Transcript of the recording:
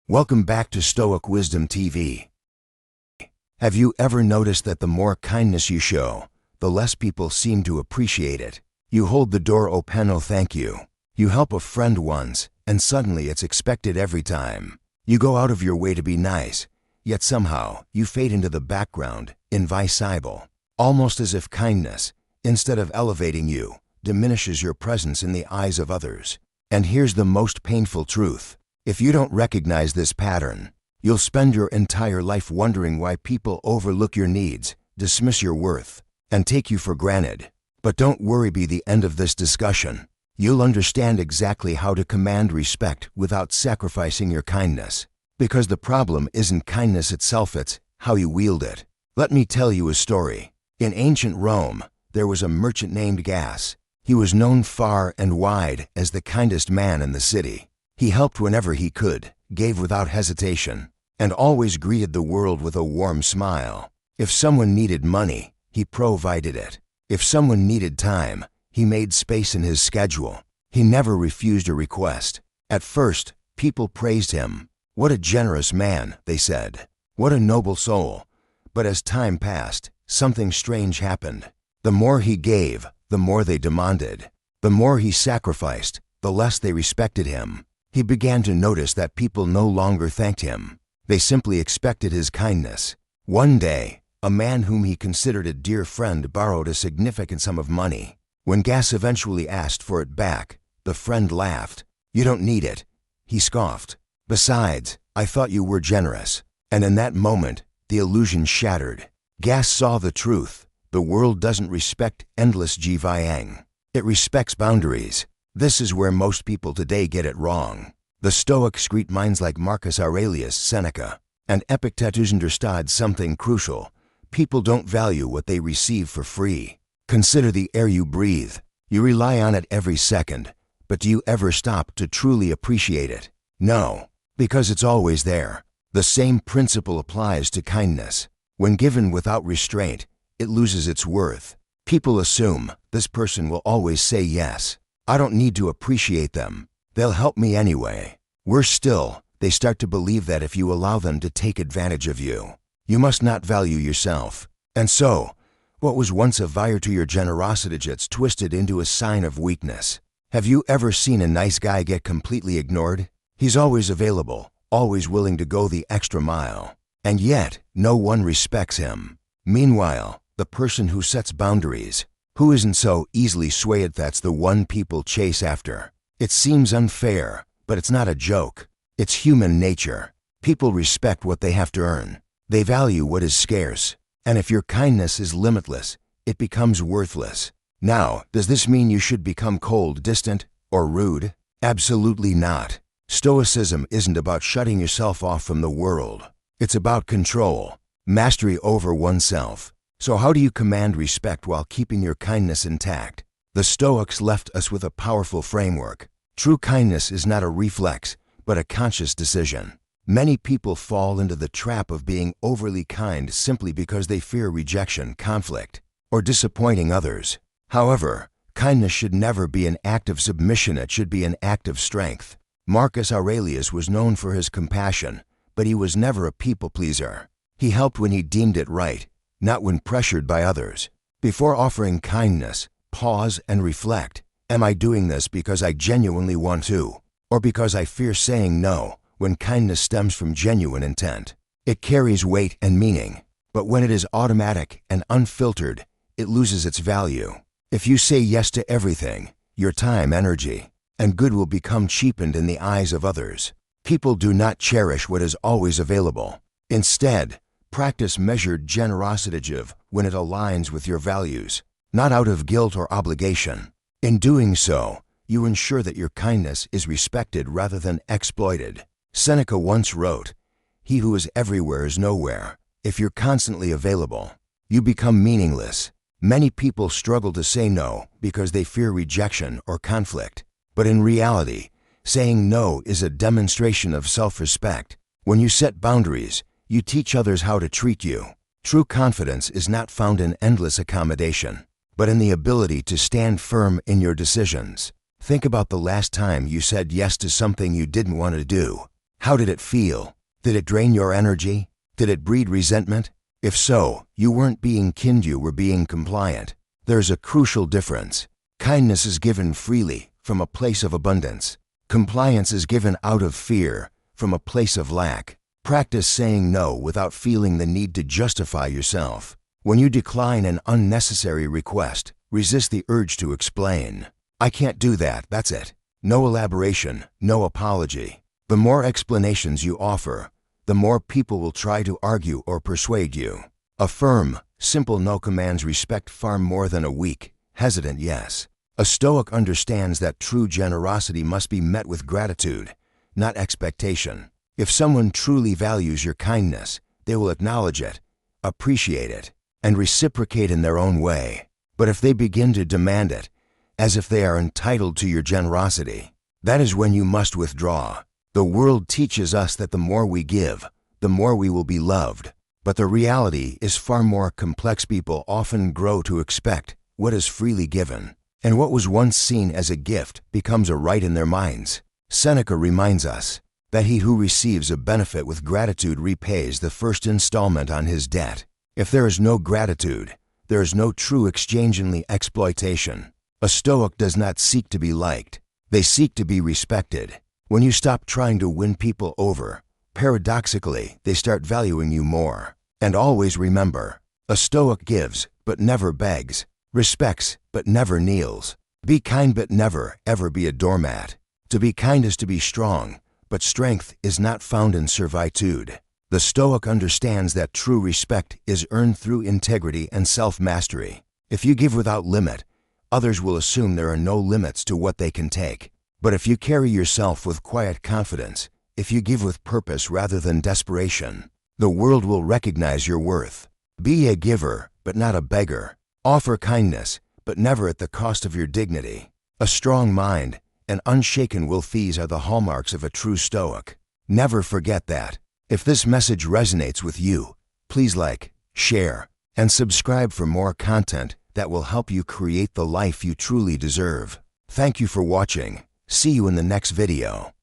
Welcome back to Stoic Wisdom TV. Have you ever noticed that the more kindness you show, the less people seem to appreciate it? You hold the door open, oh thank you. You help a friend once, and suddenly it's expected every time. You go out of your way to be nice, yet somehow you fade into the background, invisible. Almost as if kindness, instead of elevating you, diminishes your presence in the eyes of others. And here's the most painful truth. If you don't recognize this pattern, you'll spend your entire life wondering why people overlook your needs, dismiss your worth, and take you for granted. But don't worry, by the end of this discussion, you'll understand exactly how to command respect without sacrificing your kindness. Because the problem isn't kindness itself, it's how you wield it. Let me tell you a story. In ancient Rome, there was a merchant named Gas. He was known far and wide as the kindest man in the city. He helped whenever he could, gave without hesitation, and always greeted the world with a warm smile. If someone needed money, he provided it. If someone needed time, he made space in his schedule. He never refused a request. At first, people praised him. What a generous man, they said. What a noble soul. But as time passed, something strange happened. The more he gave, the more they demanded. The more he sacrificed, the less they respected him. He began to notice that people no longer thanked him. They simply expected his kindness. One day, a man whom he considered a dear friend borrowed a significant sum of money. When Gas eventually asked for it back, the friend laughed. "You don't need it," he scoffed. "Besides, I thought you were generous." And in that moment, the illusion shattered. Gas saw the truth. The world doesn't respect endless giving. It respects boundaries. This is where most people today get it wrong. The Stoics, great minds like Marcus Aurelius, Seneca, and Epictetus understood something crucial. People don't value what they receive for free. Consider the air you breathe. You rely on it every second, but do you ever stop to truly appreciate it? No, because it's always there. The same principle applies to kindness. When given without restraint, it loses its worth. People assume this person will always say yes. I don't need to appreciate them. They'll help me anyway. Worse still, they start to believe that if you allow them to take advantage of you, you must not value yourself. And so, what was once a value to your generosity gets twisted into a sign of weakness. Have you ever seen a nice guy get completely ignored? He's always available, always willing to go the extra mile. And yet, no one respects him. Meanwhile, the person who sets boundaries, who isn't so easily swayed, that's the one people chase after. It seems unfair, but it's not a joke. It's human nature. People respect what they have to earn. They value what is scarce. And if your kindness is limitless, it becomes worthless. Now, does this mean you should become cold, distant, or rude? Absolutely not. Stoicism isn't about shutting yourself off from the world. It's about control, mastery over oneself. So how do you command respect while keeping your kindness intact? The Stoics left us with a powerful framework. True kindness is not a reflex, but a conscious decision. Many people fall into the trap of being overly kind simply because they fear rejection, conflict, or disappointing others. However, kindness should never be an act of submission, it should be an act of strength. Marcus Aurelius was known for his compassion, but he was never a people pleaser. He helped when he deemed it right, not when pressured by others. Before offering kindness, pause and reflect. Am I doing this because I genuinely want to, or because I fear saying no? When kindness stems from genuine intent, it carries weight and meaning. But when it is automatic and unfiltered, it loses its value. If you say yes to everything, your time, energy, and good will become cheapened in the eyes of others. People do not cherish what is always available. Instead, practice measured generosity when it aligns with your values, not out of guilt or obligation. In doing so, you ensure that your kindness is respected rather than exploited. Seneca once wrote, "He who is everywhere is nowhere." If you're constantly available, you become meaningless. Many people struggle to say no because they fear rejection or conflict. But in reality, saying no is a demonstration of self-respect. When you set boundaries, you teach others how to treat you. True confidence is not found in endless accommodation, but in the ability to stand firm in your decisions. Think about the last time you said yes to something you didn't want to do. How did it feel? Did it drain your energy? Did it breed resentment? If so, you weren't being kind, you were being compliant. There's a crucial difference. Kindness is given freely, from a place of abundance. Compliance is given out of fear, from a place of lack. Practice saying no without feeling the need to justify yourself. When you decline an unnecessary request, resist the urge to explain. I can't do that, that's it. No elaboration, no apology. The more explanations you offer, the more people will try to argue or persuade you. A firm, simple no commands respect far more than a weak, hesitant yes. A Stoic understands that true generosity must be met with gratitude, not expectation. If someone truly values your kindness, they will acknowledge it, appreciate it, and reciprocate in their own way. But if they begin to demand it, as if they are entitled to your generosity, that is when you must withdraw. The world teaches us that the more we give, the more we will be loved. But the reality is far more complex. People often grow to expect what is freely given, and what was once seen as a gift becomes a right in their minds. Seneca reminds us that he who receives a benefit with gratitude repays the first installment on his debt. If there is no gratitude, there is no true exchange, only exploitation. A Stoic does not seek to be liked. They seek to be respected. When you stop trying to win people over, paradoxically, they start valuing you more. And always remember, a Stoic gives, but never begs, respects, but never kneels. Be kind, but never, ever be a doormat. To be kind is to be strong, but strength is not found in servitude. The Stoic understands that true respect is earned through integrity and self-mastery. If you give without limit, others will assume there are no limits to what they can take. But if you carry yourself with quiet confidence, if you give with purpose rather than desperation, the world will recognize your worth. Be a giver, but not a beggar. Offer kindness, but never at the cost of your dignity. A strong mind and unshaken will, these are the hallmarks of a true Stoic. Never forget that. If this message resonates with you, please like, share, and subscribe for more content that will help you create the life you truly deserve. Thank you for watching. See you in the next video.